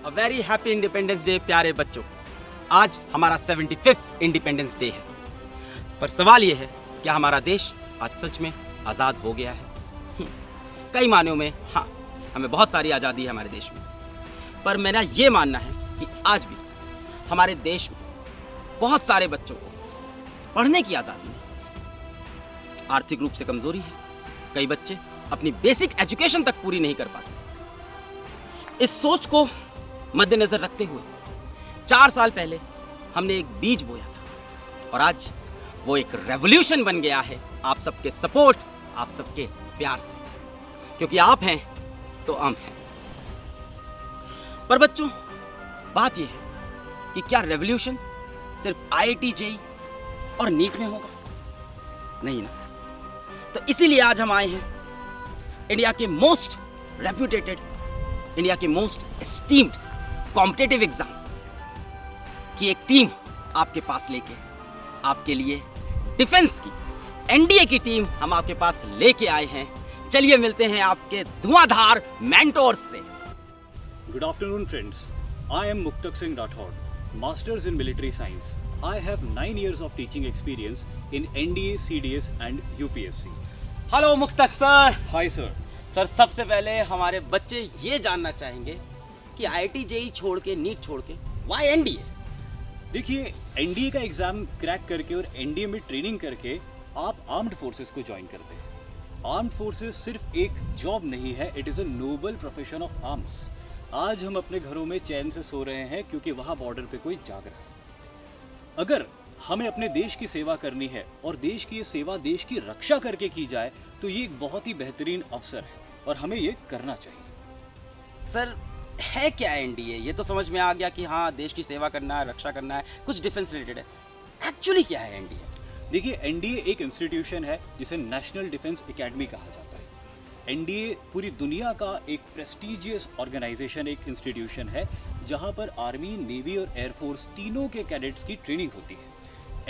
A very happy Independence Day प्यारे बच्चों। आज हमारा 75th इंडिपेंडेंस डे है। पर सवाल ये है कि हमारा देश आज सच में आज़ाद हो गया है? कई मायनों में हाँ, हमें बहुत सारी आज़ादी है हमारे देश में। पर मेरा ये मानना है कि आज भी हमारे देश में बहुत सारे बच्चों को पढ़ने की आज़ादी है। आर्थिक रूप से कमजोरी है। कई बच्चे अपनी बेसिक एजुकेशन तक पूरी नहीं कर पाते। इस सोच को मद्देनजर रखते हुए 4 साल पहले हमने एक बीज बोया था और आज वो एक रेवोल्यूशन बन गया है आप सबके सपोर्ट, आप सबके प्यार से। क्योंकि आप हैं तो हम हैं। पर बच्चों, बात यह है कि क्या रेवोल्यूशन सिर्फ IIT JEE और नीट में होगा? नहीं ना। तो इसीलिए आज हम आए हैं इंडिया के मोस्ट रेप्यूटेटेड, इंडिया के मोस्ट एस्टीम्ड कॉम्पिटिटिव एग्जाम की एक टीम आपके पास लेके, आपके लिए डिफेंस की NDA की टीम हम आपके पास लेके आए हैं। चलिए मिलते हैं आपके धुआंधार मेंटोर्स से। Good afternoon, friends. I am Muktak Singh Rathod, Masters in Military Science. I have 9 years of teaching experience in NDA, CDS and UPSC. Hello मुक्तक सर। Hi, sir. सर, सबसे पहले हमारे बच्चे ये जानना चाहेंगे कि IIT JEE छोड़ के, नीट छोड़ के, why NDA? देखिए, NDA का एग्जाम क्रैक करके और NDA में ट्रेनिंग करके आप आर्म्ड फोर्सेस को ज्वाइन करते हैं। आर्म्ड फोर्सेस सिर्फ एक जॉब नहीं है, it is a noble profession of arms. आज हम अपने घरों में चैन से सो रहे हैं क्योंकि वहाँ बॉर्डर पे कोई जाग रहा है। अगर हमें अपने देश की सेवा करनी है और देश की ये सेवा देश की रक्षा करके की जाए तो ये एक बहुत ही बेहतरीन अवसर है और हमें ये करना चाहिए। सर, है क्या NDA? ये तो समझ में आ गया कि हाँ, देश की सेवा करना है, रक्षा करना है, कुछ डिफेंस रिलेटेड है। एक्चुअली क्या है NDA? देखिए, NDA एक इंस्टीट्यूशन है जिसे नेशनल डिफेंस एकेडमी कहा जाता है। NDA पूरी दुनिया का एक प्रेस्टिजियस ऑर्गेनाइजेशन, एक इंस्टीट्यूशन है जहां पर आर्मी, नेवी और एयरफोर्स तीनों के कैडेट्स की ट्रेनिंग होती है।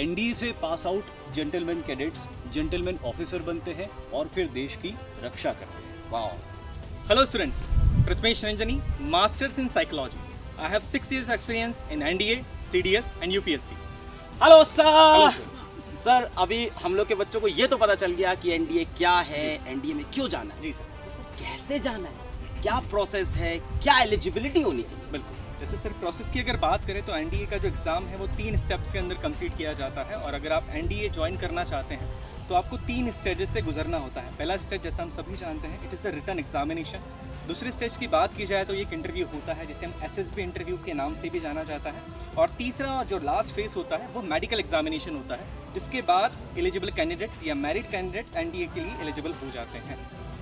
NDA से pass out gentleman cadets gentleman officer बनते हैं और फिर देश की रक्षा करते हैं। Wow. Hello students, Prathamesh Ranjani, Masters in Psychology. I have 6 years experience in NDA, CDS and UPSC. Hello sir. Hello, sir. Sir, अभी हम लोग के बच्चों को ये तो पता चल गया कि NDA क्या है, NDA में क्यों जाना है। जी सर। कैसे जाना है, क्या प्रोसेस है, क्या एलिजिबिलिटी होनी चाहिए? बिल्कुल। जैसे सर प्रोसेस की अगर बात करें तो NDA का जो एग्ज़ाम है वो 3 स्टेप्स के अंदर कंप्लीट किया जाता है और अगर आप NDA ज्वाइन करना चाहते हैं तो आपको 3 स्टेजेस से गुजरना होता है। पहला स्टेज जैसा हम सभी जानते हैं, it is the written examination. दूसरे स्टेज की बात की जाए तो ये एक इंटरव्यू होता है जिसे हम SSB इंटरव्यू के नाम से भी जाना जाता है। और तीसरा जो लास्ट फेज होता है वो मेडिकल एग्जामिनेशन होता है। इसके बाद एलिजिबल कैंडिडेट्स या मैरिड कैंडिडेट्स NDA के लिए एलिजिबल हो जाते हैं।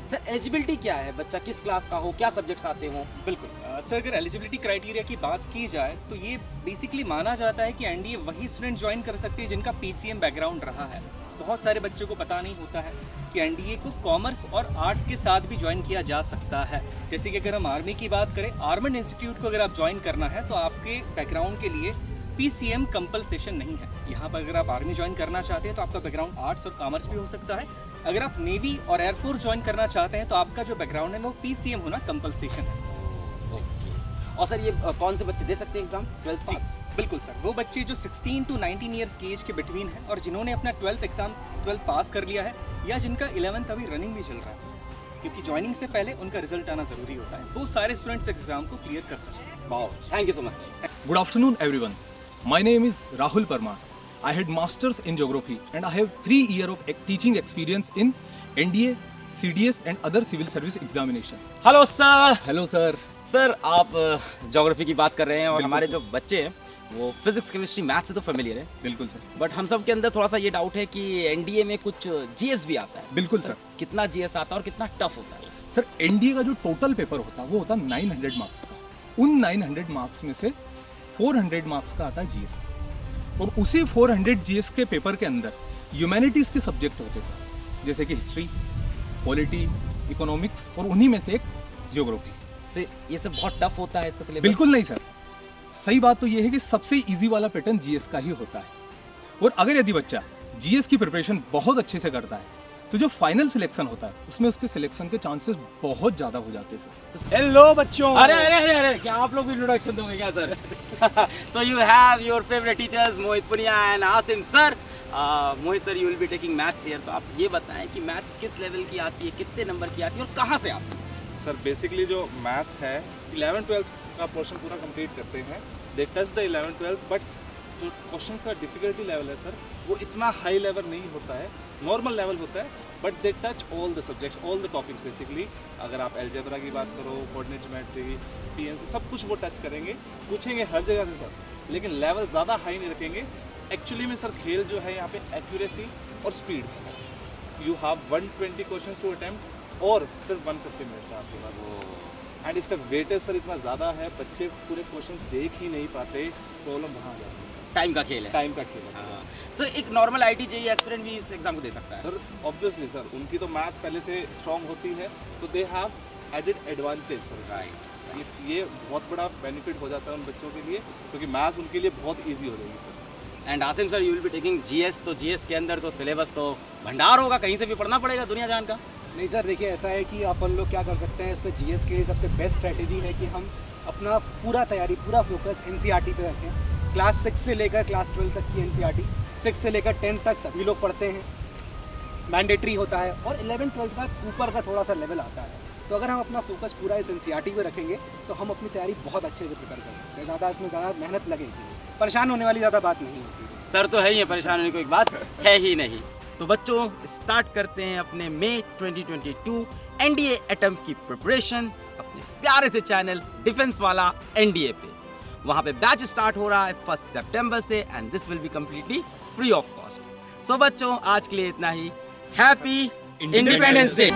सर, एलिजिबिलिटी क्या है? बच्चा किस क्लास का हो, क्या सब्जेक्ट्स आते हो? बिल्कुल सर, अगर एलिजिबिलिटी क्राइटेरिया की बात की जाए तो ये बेसिकली माना जाता है कि NDA वही स्टूडेंट ज्वाइन कर सकते हैं जिनका PCM बैकग्राउंड रहा है। बहुत सारे बच्चों को पता नहीं होता है कि NDA को कॉमर्स और आर्ट्स के साथ भी ज्वाइन किया जा सकता है। जैसे कि अगर हम आर्मी की बात करें, आर्मड इंस्टीट्यूट को अगर आप ज्वाइन करना है तो आपके बैकग्राउंड के लिए PCM कंपल्सेशन नहीं है। यहाँ पर अगर आप आर्मी ज्वाइन करना चाहते हैं तो आपका बैकग्राउंड आर्ट्स और कॉमर्स भी हो सकता है। अगर आप नेवी और एयरफोर्स ज्वाइन करना चाहते हैं तो आपका जो बैकग्राउंड है वो PCM होना कंपल्सेशन है। और सर, ये कौन से बच्चे दे सकते हैं एग्जाम? 12th पास? बिल्कुल सर, वो बच्चे जो 16 to 19 ईयर्स की एज के बिटवीन है और जिन्होंने अपना 12th पास कर लिया है या जिनका 11th अभी रनिंग भी चल रहा है, क्योंकि ज्वाइनिंग से पहले उनका रिजल्ट आना जरूरी होता है। वो सारे स्टूडेंट्स एग्जाम को क्लियर कर सकते हैं। Wow, thank you so much sir. Good afternoon, everyone. My name is Rahul Parmar. I had masters in geography and I have 3 years of teaching experience in NDA, CDS and other civil service examination. Hello sir. Hello, sir. Sir, आप geography की बात कर रहे हैं और बिल्कुल हमारे sir. जो बच्चे हैं वो फिजिक्स, केमिस्ट्री, मैथ से तो फेमिलियर है। बिल्कुल सर। बट हम सब के अंदर थोड़ा सा ये डाउट है कि NDA में कुछ GS भी आता है। बिल्कुल सर। कितना GS आता है और कितना टफ होता है? सर, NDA का जो टोटल पेपर होता है वो होता है 900 मार्क्स का। उन 900 मार्क्स में से 400 मार्क्स का आता है GS और उसी 400 GS के पेपर के अंदर ह्यूमैनिटीज़ के सब्जेक्ट होते हैं सर, जैसे कि हिस्ट्री, पॉलिटी, इकोनॉमिक्स और उन्हीं में से एक जियोग्राफी। तो ये सब बहुत टफ होता है इसका सिलेबस? बिल्कुल नहीं सर, सही बात तो ये है कि सबसे इजी वाला पैटर्न GS का ही होता है। और अगर यदि बच्चा जीएस की प्रिपरेशन बहुत अच्छे से करता है तो जो फाइनल सिलेक्शन होता है उसमें उसके सिलेक्शन के चांसेस बहुत ज़्यादा हो जाते हैं। हेलो बच्चों। अरे अरे अरे अरे क्या आप लोग भी इंट्रोडक्शन दोगे क्या sir? So you have your favourite teachers Mohit Punia and Asim sir. Mohit sir, you will be taking maths here, तो आप ये बताएं कि मैथ्स किस लेवल की आती है, कितने नंबर की आती है और कहाँ से आती है? सर बेसिकली जो मैथ्स है 11-12 का पोर्शन पूरा कंप्लीट करते हैं, दे टच द 11-12, बट जो क्वेश्चन का डिफिकल्टी लेवल है सर वो इतना हाई लेवल नहीं होता है, नॉर्मल लेवल होता है, but they touch all the subjects, all the topics basically. अगर आप अलजेब्रा की बात करो, कोऑर्डिनेट ज्योमेट्री, पीएनसी, सब कुछ वो टच करेंगे, पूछेंगे हर जगह से सर, लेकिन लेवल ज़्यादा हाई नहीं रखेंगे। एक्चुअली में सर खेल जो है यहाँ पे एक्यूरेसी और स्पीड है। You have 120 questions to attempt और सिर्फ 150 मिनट्स है आपके पास। एंड इसका वेटेज सर इतना ज़्यादा है, बच्चे पूरे क्वेश्चंस देख ही नहीं पाते, प्रॉब्लम वहाँ आ जाती है। टाइम का खेल है। टाइम का खेल है सर। हाँ। तो एक नॉर्मल आईटी जेईई एस्पिरेंट भी इस एग्जाम को दे सकता है सर ऑब्वियसली सर, उनकी तो मैथ्स पहले से स्ट्रॉन्ग होती है, तो they have added advantage sir. Right. ये बहुत बड़ा बेनिफिट हो जाता है उन बच्चों के लिए, क्योंकि मैथ्स उनके लिए बहुत ईजी हो जाएगी sir. And Asim sir, you will be taking GS, तो जीएस के अंदर तो सिलेबस तो भंडार होगा, कहीं से भी पढ़ना पड़ेगा दुनिया जान का। नहीं सर, देखिए ऐसा है कि अपन लोग क्या कर सकते हैं इसमें, जीएस के लिए सबसे बेस्ट स्ट्रेटेजी है कि हम अपना पूरा तैयारी, पूरा फोकस एनसीईआरटी पे रखें। क्लास 6 से लेकर क्लास 12 तक की एनसीईआरटी, 6 से लेकर 10 तक सभी लोग पढ़ते हैं, मैंडेटरी होता है, और 11-12 का ऊपर का थोड़ा सा लेवल आता है। तो अगर हम अपना फोकस पूरा इस एनसीईआरटी पे रखेंगे तो हम अपनी तैयारी बहुत अच्छे से प्रिपेयर कर सकते हैं। ज़्यादा इसमें ज़्यादा मेहनत लगेगी, परेशान होने वाली ज़्यादा बात नहीं होती। सर तो है ही है, परेशान होने की कोई बात है ही नहीं। तो बच्चों, स्टार्ट करते हैं अपने मई 2022 एनडीए अटेम्प्ट की प्रिपरेशन अपने प्यारे से चैनल डिफेंस वाला एनडीए पे। वहाँ पे बैच स्टार्ट हो रहा है 1 सितंबर से and this will be completely free of cost. So बच्चों, आज के लिए इतना ही। Happy independence day.